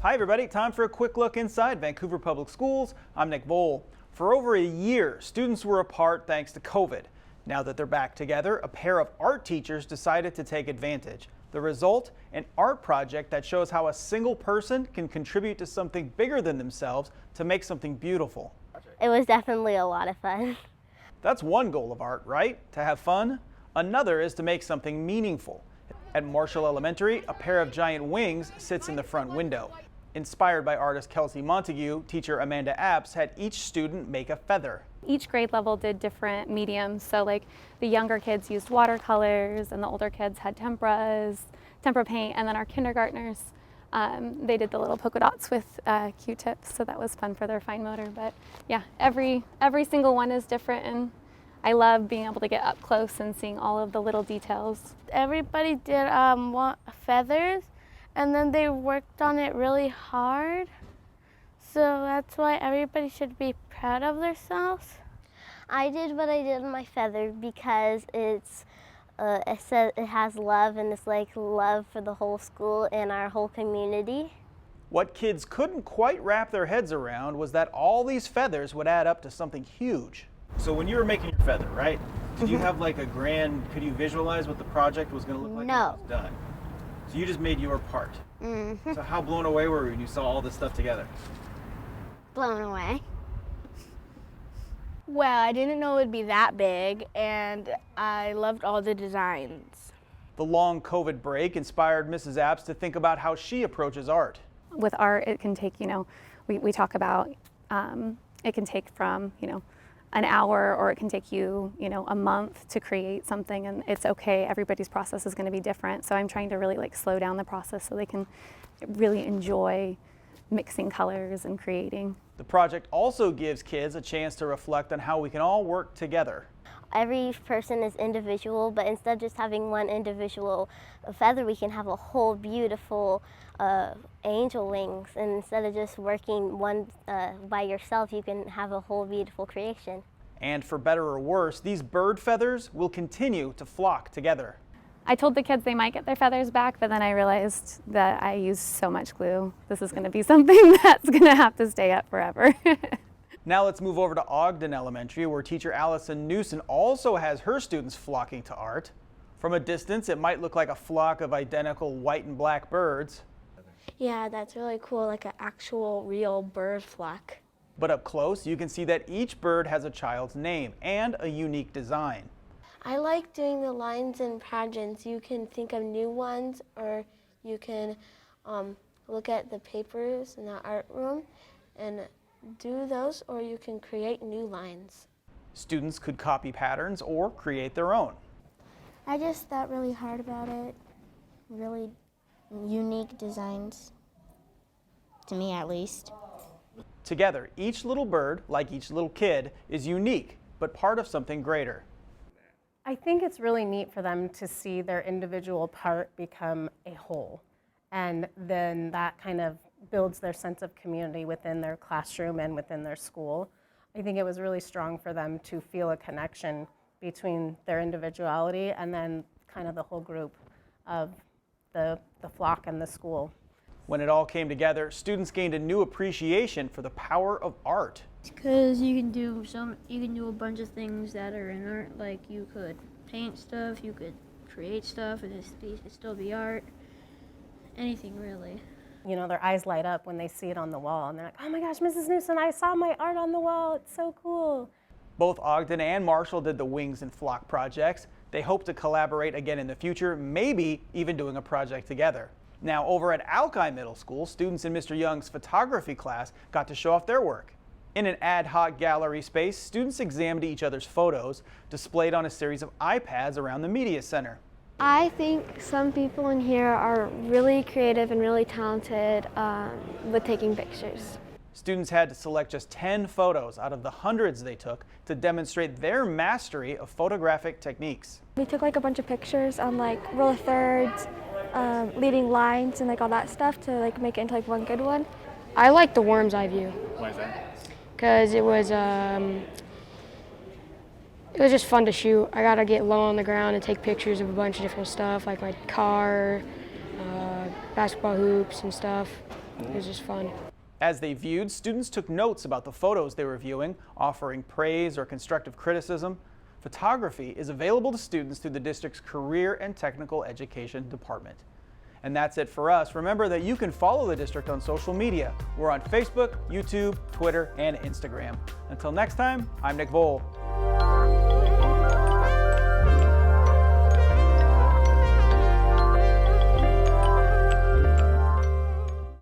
Hi everybody, time for a quick look inside Vancouver Public Schools. I'm Nick Vole. For over a year, students were apart thanks to COVID. Now that they're back together, a pair of art teachers decided to take advantage. The result, an art project that shows how a single person can contribute to something bigger than themselves to make something beautiful. It was definitely a lot of fun. That's one goal of art, right? To have fun. Another is to make something meaningful. At Marshall Elementary, a pair of giant wings sits in the front window. Inspired by artist Kelsey Montague, teacher Amanda Apps had each student make a feather. Each grade level did different mediums, so like the younger kids used watercolors and the older kids had tempera paint, and then our kindergartners, they did the little polka dots with Q-tips, so that was fun for their fine motor. But yeah, every single one is different, and I love being able to get up close and seeing all of the little details. Everybody did feathers, and then they worked on it really hard. So that's why everybody should be proud of themselves. I did what I did on my feather because it says it has love, and it's like love for the whole school and our whole community. What kids couldn't quite wrap their heads around was that all these feathers would add up to something huge. So when you were making your feather, right? Did you have like could you visualize what the project was going to look like when it was done? So you just made your part. Mm-hmm. So how blown away were you when you saw all this stuff together? Blown away. Well, I didn't know it would be that big, and I loved all the designs. The long COVID break inspired Mrs. Apps to think about how she approaches art. With art, it can take, we talk about, it can take from, an hour, or it can take you, a month to create something, and it's okay. Everybody's process is going to be different. So I'm trying to really slow down the process so they can really enjoy mixing colors and creating. The project also gives kids a chance to reflect on how we can all work together. Every person is individual, but instead of just having one individual feather, we can have a whole beautiful angel wings. And instead of just working one by yourself, you can have a whole beautiful creation. And for better or worse, these bird feathers will continue to flock together. I told the kids they might get their feathers back, but then I realized that I used so much glue. This is going to be something that's going to have to stay up forever. Now let's move over to Ogden Elementary, where teacher Allison Newson also has her students flocking to art. From a distance, it might look like a flock of identical white and black birds. Yeah, that's really cool, like an actual real bird flock. But up close, you can see that each bird has a child's name and a unique design. I like doing the lines and pageants. You can think of new ones, or you can look at the papers in the art room and do those, or you can create new lines. Students could copy patterns or create their own. I just thought really hard about it. Really unique designs, to me at least. Together, each little bird, like each little kid, is unique, but part of something greater. I think it's really neat for them to see their individual part become a whole, and then that kind of builds their sense of community within their classroom and within their school. I think it was really strong for them to feel a connection between their individuality and then kind of the whole group of the flock and the school. When it all came together, students gained a new appreciation for the power of art. Because you can do a bunch of things that are in art, like you could paint stuff, you could create stuff, and it'd still be art. Anything really. Their eyes light up when they see it on the wall, and they're like, oh my gosh, Mrs. Newson, I saw my art on the wall, it's so cool. Both Ogden and Marshall did the Wings and Flock projects. They hope to collaborate again in the future, maybe even doing a project together. Now, over at Alki Middle School, students in Mr. Young's photography class got to show off their work. In an ad hoc gallery space, students examined each other's photos, displayed on a series of iPads around the media center. I think some people in here are really creative and really talented with taking pictures. Students had to select just 10 photos out of the hundreds they took to demonstrate their mastery of photographic techniques. We took a bunch of pictures on rule of thirds, leading lines, and all that stuff to make it into one good one. I like the worm's eye view. Why is that? Because it was just fun to shoot. I got to get low on the ground and take pictures of a bunch of different stuff, like my car, basketball hoops and stuff. It was just fun. As they viewed, students took notes about the photos they were viewing, offering praise or constructive criticism. Photography is available to students through the district's Career and Technical Education Department. And that's it for us. Remember that you can follow the district on social media. We're on Facebook, YouTube, Twitter, and Instagram. Until next time, I'm Nick Vole.